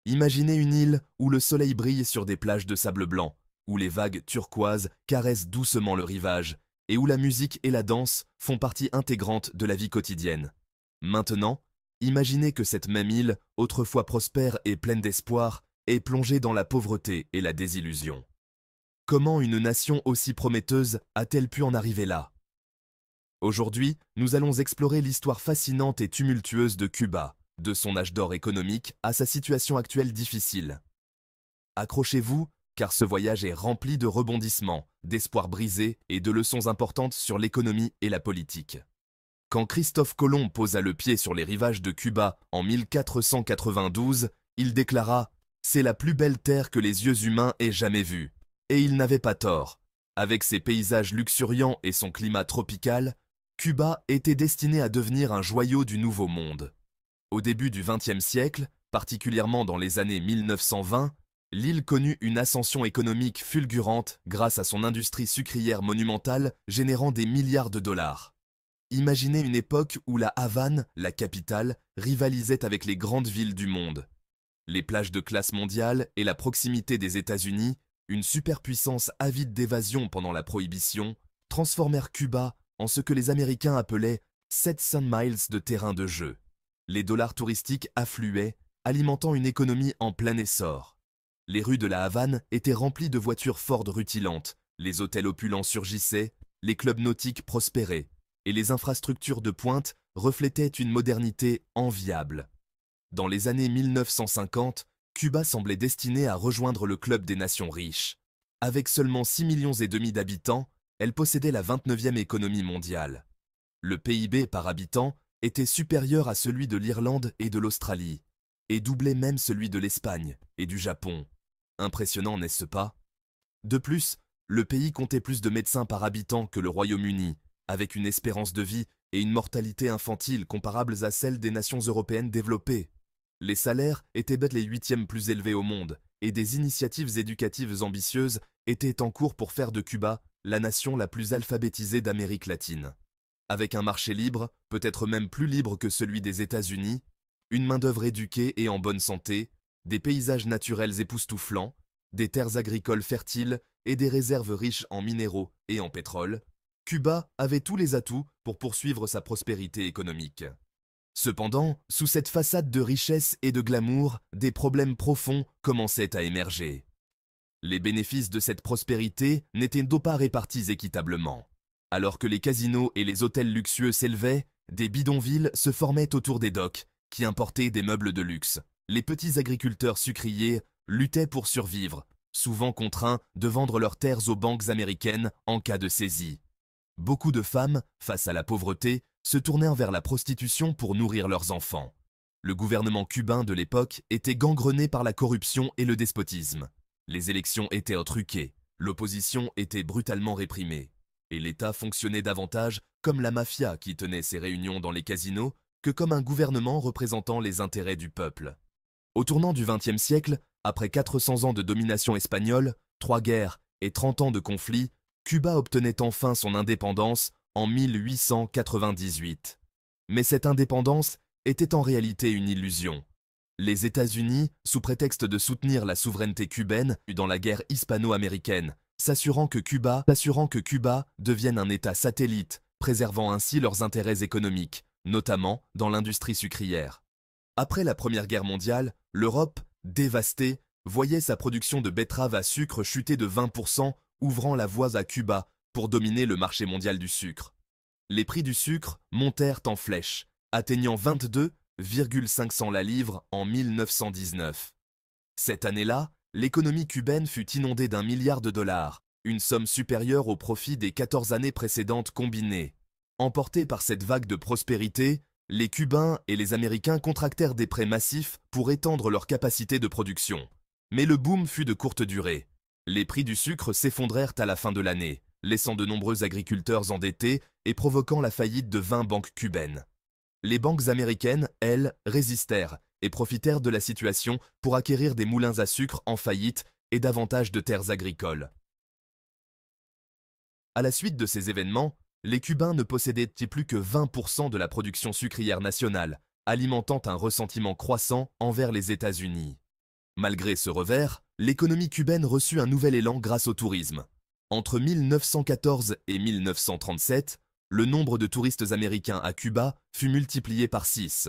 Imaginez une île où le soleil brille sur des plages de sable blanc, où les vagues turquoises caressent doucement le rivage, et où la musique et la danse font partie intégrante de la vie quotidienne. Maintenant, imaginez que cette même île, autrefois prospère et pleine d'espoir, est plongée dans la pauvreté et la désillusion. Comment une nation aussi prometteuse a-t-elle pu en arriver là? Aujourd'hui, nous allons explorer l'histoire fascinante et tumultueuse de Cuba, de son âge d'or économique à sa situation actuelle difficile. Accrochez-vous, car ce voyage est rempli de rebondissements, d'espoirs brisés et de leçons importantes sur l'économie et la politique. Quand Christophe Colomb posa le pied sur les rivages de Cuba en 1492, il déclara « C'est la plus belle terre que les yeux humains aient jamais vue ». Et il n'avait pas tort. Avec ses paysages luxuriants et son climat tropical, Cuba était destiné à devenir un joyau du Nouveau Monde. Au début du XXe siècle, particulièrement dans les années 1920, l'île connut une ascension économique fulgurante grâce à son industrie sucrière monumentale générant des milliards de dollars. Imaginez une époque où la Havane, la capitale, rivalisait avec les grandes villes du monde. Les plages de classe mondiale et la proximité des États-Unis, une superpuissance avide d'évasion pendant la Prohibition, transformèrent Cuba en ce que les Américains appelaient 700 miles de terrain de jeu. Les dollars touristiques affluaient, alimentant une économie en plein essor. Les rues de la Havane étaient remplies de voitures Ford rutilantes, les hôtels opulents surgissaient, les clubs nautiques prospéraient, et les infrastructures de pointe reflétaient une modernité enviable. Dans les années 1950, Cuba semblait destiné à rejoindre le club des nations riches. Avec seulement 6,5 millions d'habitants, elle possédait la 29e économie mondiale. Le PIB par habitant était supérieur à celui de l'Irlande et de l'Australie, et doublait même celui de l'Espagne et du Japon. Impressionnant, n'est-ce pas? De plus, le pays comptait plus de médecins par habitant que le Royaume-Uni, avec une espérance de vie et une mortalité infantile comparables à celles des nations européennes développées. Les salaires étaient les 8e plus élevés au monde, et des initiatives éducatives ambitieuses étaient en cours pour faire de Cuba la nation la plus alphabétisée d'Amérique latine. Avec un marché libre, peut-être même plus libre que celui des États-Unis, une main-d'œuvre éduquée et en bonne santé, des paysages naturels époustouflants, des terres agricoles fertiles et des réserves riches en minéraux et en pétrole, Cuba avait tous les atouts pour poursuivre sa prospérité économique. Cependant, sous cette façade de richesse et de glamour, des problèmes profonds commençaient à émerger. Les bénéfices de cette prospérité n'étaient donc pas répartis équitablement. Alors que les casinos et les hôtels luxueux s'élevaient, des bidonvilles se formaient autour des docks, qui importaient des meubles de luxe. Les petits agriculteurs sucriers luttaient pour survivre, souvent contraints de vendre leurs terres aux banques américaines en cas de saisie. Beaucoup de femmes, face à la pauvreté, se tournèrent vers la prostitution pour nourrir leurs enfants. Le gouvernement cubain de l'époque était gangrené par la corruption et le despotisme. Les élections étaient truquées, l'opposition était brutalement réprimée, et l'État fonctionnait davantage comme la mafia qui tenait ses réunions dans les casinos que comme un gouvernement représentant les intérêts du peuple. Au tournant du XXe siècle, après 400 ans de domination espagnole, 3 guerres et 30 ans de conflits, Cuba obtenait enfin son indépendance en 1898. Mais cette indépendance était en réalité une illusion. Les États-Unis, sous prétexte de soutenir la souveraineté cubaine dans la guerre hispano-américaine, s'assurant que Cuba devienne un État satellite, préservant ainsi leurs intérêts économiques, notamment dans l'industrie sucrière. Après la Première Guerre mondiale, l'Europe, dévastée, voyait sa production de betteraves à sucre chuter de 20%, ouvrant la voie à Cuba pour dominer le marché mondial du sucre. Les prix du sucre montèrent en flèche, atteignant 22,500 la livre en 1919. Cette année-là, l'économie cubaine fut inondée d'1 milliard de dollars, une somme supérieure au profit des 14 années précédentes combinées. Emportés par cette vague de prospérité, les Cubains et les Américains contractèrent des prêts massifs pour étendre leur capacité de production. Mais le boom fut de courte durée. Les prix du sucre s'effondrèrent à la fin de l'année, laissant de nombreux agriculteurs endettés et provoquant la faillite de 20 banques cubaines. Les banques américaines, elles, résistèrent et profitèrent de la situation pour acquérir des moulins à sucre en faillite et davantage de terres agricoles. À la suite de ces événements, les Cubains ne possédaient plus que 20% de la production sucrière nationale, alimentant un ressentiment croissant envers les États-Unis. Malgré ce revers, l'économie cubaine reçut un nouvel élan grâce au tourisme. Entre 1914 et 1937, le nombre de touristes américains à Cuba fut multiplié par 6.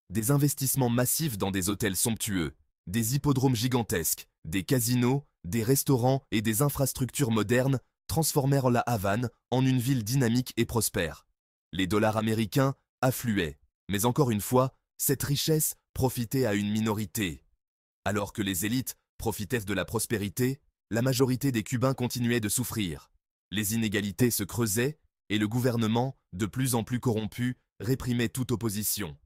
Des investissements massifs dans des hôtels somptueux, des hippodromes gigantesques, des casinos, des restaurants et des infrastructures modernes transformèrent la Havane en une ville dynamique et prospère. Les dollars américains affluaient, mais encore une fois, cette richesse profitait à une minorité. Alors que les élites profitaient de la prospérité, la majorité des Cubains continuaient de souffrir. Les inégalités se creusaient et le gouvernement, de plus en plus corrompu, réprimait toute opposition.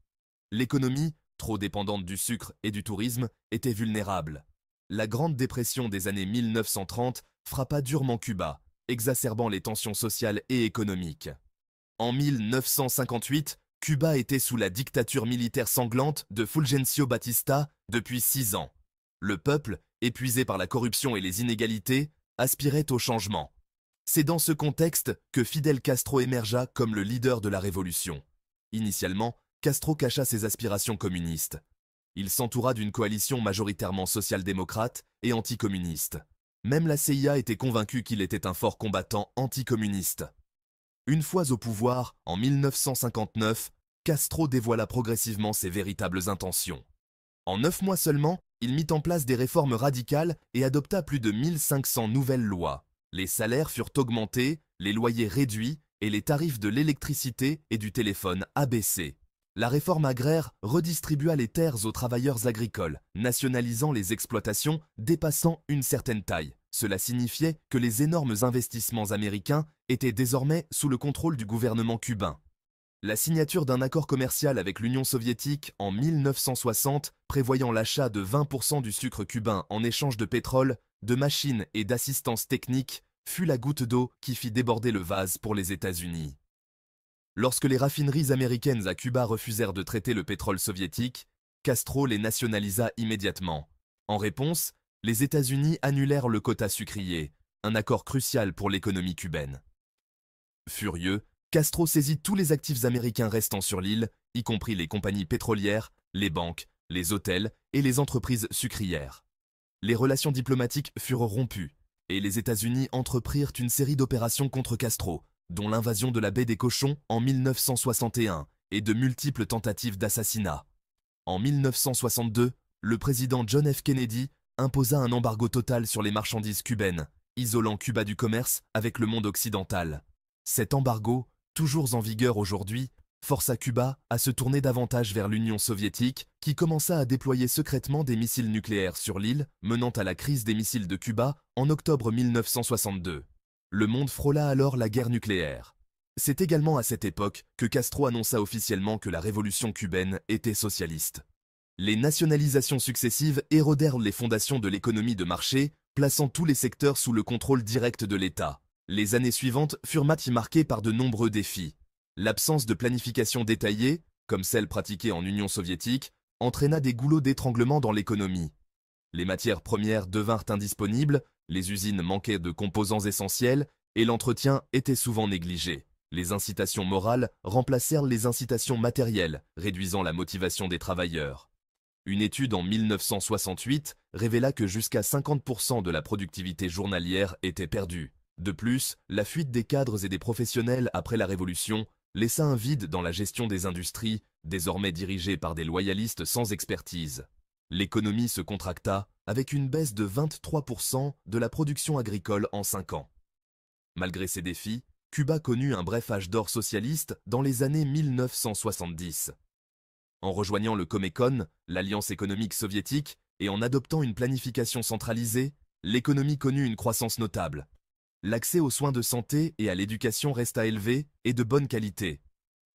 L'économie, trop dépendante du sucre et du tourisme, était vulnérable. La Grande Dépression des années 1930 frappa durement Cuba, exacerbant les tensions sociales et économiques. En 1958, Cuba était sous la dictature militaire sanglante de Fulgencio Batista depuis 6 ans. Le peuple, épuisé par la corruption et les inégalités, aspirait au changement. C'est dans ce contexte que Fidel Castro émergea comme le leader de la révolution. Initialement, Castro cacha ses aspirations communistes. Il s'entoura d'une coalition majoritairement social-démocrate et anticommuniste. Même la CIA était convaincue qu'il était un fort combattant anticommuniste. Une fois au pouvoir, en 1959, Castro dévoila progressivement ses véritables intentions. En 9 mois seulement, il mit en place des réformes radicales et adopta plus de 1500 nouvelles lois. Les salaires furent augmentés, les loyers réduits et les tarifs de l'électricité et du téléphone abaissés. La réforme agraire redistribua les terres aux travailleurs agricoles, nationalisant les exploitations dépassant une certaine taille. Cela signifiait que les énormes investissements américains étaient désormais sous le contrôle du gouvernement cubain. La signature d'un accord commercial avec l'Union soviétique en 1960, prévoyant l'achat de 20% du sucre cubain en échange de pétrole, de machines et d'assistance technique, fut la goutte d'eau qui fit déborder le vase pour les États-Unis. Lorsque les raffineries américaines à Cuba refusèrent de traiter le pétrole soviétique, Castro les nationalisa immédiatement. En réponse, les États-Unis annulèrent le quota sucrier, un accord crucial pour l'économie cubaine. Furieux, Castro saisit tous les actifs américains restant sur l'île, y compris les compagnies pétrolières, les banques, les hôtels et les entreprises sucrières. Les relations diplomatiques furent rompues, et les États-Unis entreprirent une série d'opérations contre Castro, dont l'invasion de la baie des Cochons en 1961 et de multiples tentatives d'assassinat. En 1962, le président John F. Kennedy imposa un embargo total sur les marchandises cubaines, isolant Cuba du commerce avec le monde occidental. Cet embargo, toujours en vigueur aujourd'hui, força Cuba à se tourner davantage vers l'Union soviétique, qui commença à déployer secrètement des missiles nucléaires sur l'île, menant à la crise des missiles de Cuba en octobre 1962. Le monde frôla alors la guerre nucléaire. C'est également à cette époque que Castro annonça officiellement que la révolution cubaine était socialiste. Les nationalisations successives érodèrent les fondations de l'économie de marché, plaçant tous les secteurs sous le contrôle direct de l'État. Les années suivantes furent marquées par de nombreux défis. L'absence de planification détaillée, comme celle pratiquée en Union soviétique, entraîna des goulots d'étranglement dans l'économie. Les matières premières devinrent indisponibles, les usines manquaient de composants essentiels et l'entretien était souvent négligé. Les incitations morales remplacèrent les incitations matérielles, réduisant la motivation des travailleurs. Une étude en 1968 révéla que jusqu'à 50% de la productivité journalière était perdue. De plus, la fuite des cadres et des professionnels après la Révolution laissa un vide dans la gestion des industries, désormais dirigées par des loyalistes sans expertise. L'économie se contracta avec une baisse de 23% de la production agricole en 5 ans. Malgré ces défis, Cuba connut un bref âge d'or socialiste dans les années 1970. En rejoignant le Comecon, l'Alliance économique soviétique, et en adoptant une planification centralisée, l'économie connut une croissance notable. L'accès aux soins de santé et à l'éducation resta élevé et de bonne qualité.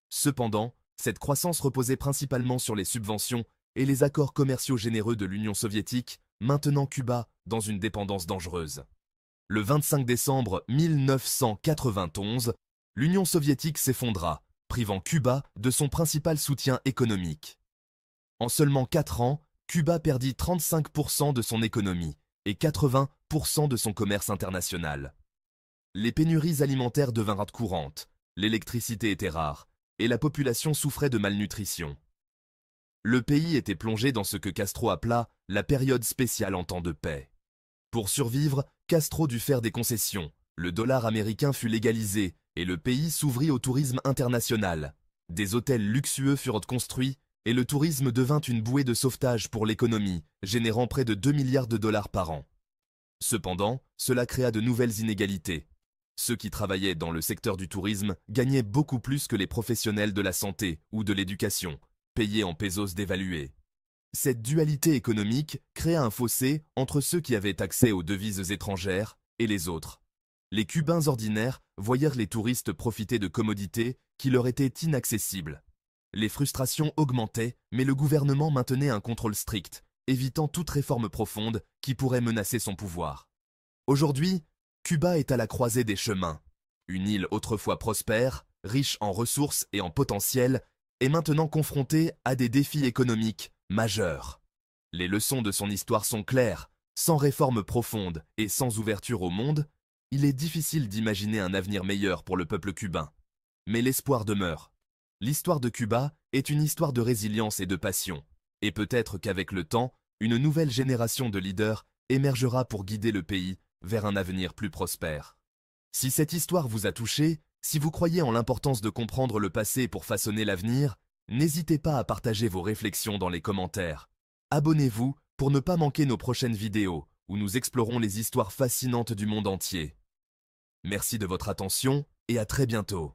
Cependant, cette croissance reposait principalement sur les subventions et les accords commerciaux généreux de l'Union soviétique, maintenant Cuba dans une dépendance dangereuse. Le 25 décembre 1991, l'Union soviétique s'effondra, privant Cuba de son principal soutien économique. En seulement 4 ans, Cuba perdit 35% de son économie et 80% de son commerce international. Les pénuries alimentaires devinrent courantes, l'électricité était rare et la population souffrait de malnutrition. Le pays était plongé dans ce que Castro appela la période spéciale en temps de paix. Pour survivre, Castro dut faire des concessions. Le dollar américain fut légalisé et le pays s'ouvrit au tourisme international. Des hôtels luxueux furent construits et le tourisme devint une bouée de sauvetage pour l'économie, générant près de 2 milliards de dollars par an. Cependant, cela créa de nouvelles inégalités. Ceux qui travaillaient dans le secteur du tourisme gagnaient beaucoup plus que les professionnels de la santé ou de l'éducation, payés en pesos dévalués. Cette dualité économique créa un fossé entre ceux qui avaient accès aux devises étrangères et les autres. Les Cubains ordinaires voyèrent les touristes profiter de commodités qui leur étaient inaccessibles. Les frustrations augmentaient, mais le gouvernement maintenait un contrôle strict, évitant toute réforme profonde qui pourrait menacer son pouvoir. Aujourd'hui, Cuba est à la croisée des chemins. Une île autrefois prospère, riche en ressources et en potentiel, est maintenant confrontée à des défis économiques majeurs. Les leçons de son histoire sont claires. Sans réforme profonde et sans ouverture au monde, il est difficile d'imaginer un avenir meilleur pour le peuple cubain. Mais l'espoir demeure. L'histoire de Cuba est une histoire de résilience et de passion. Et peut-être qu'avec le temps, une nouvelle génération de leaders émergera pour guider le pays vers un avenir plus prospère. Si cette histoire vous a touché, si vous croyez en l'importance de comprendre le passé pour façonner l'avenir, n'hésitez pas à partager vos réflexions dans les commentaires. Abonnez-vous pour ne pas manquer nos prochaines vidéos où nous explorons les histoires fascinantes du monde entier. Merci de votre attention et à très bientôt.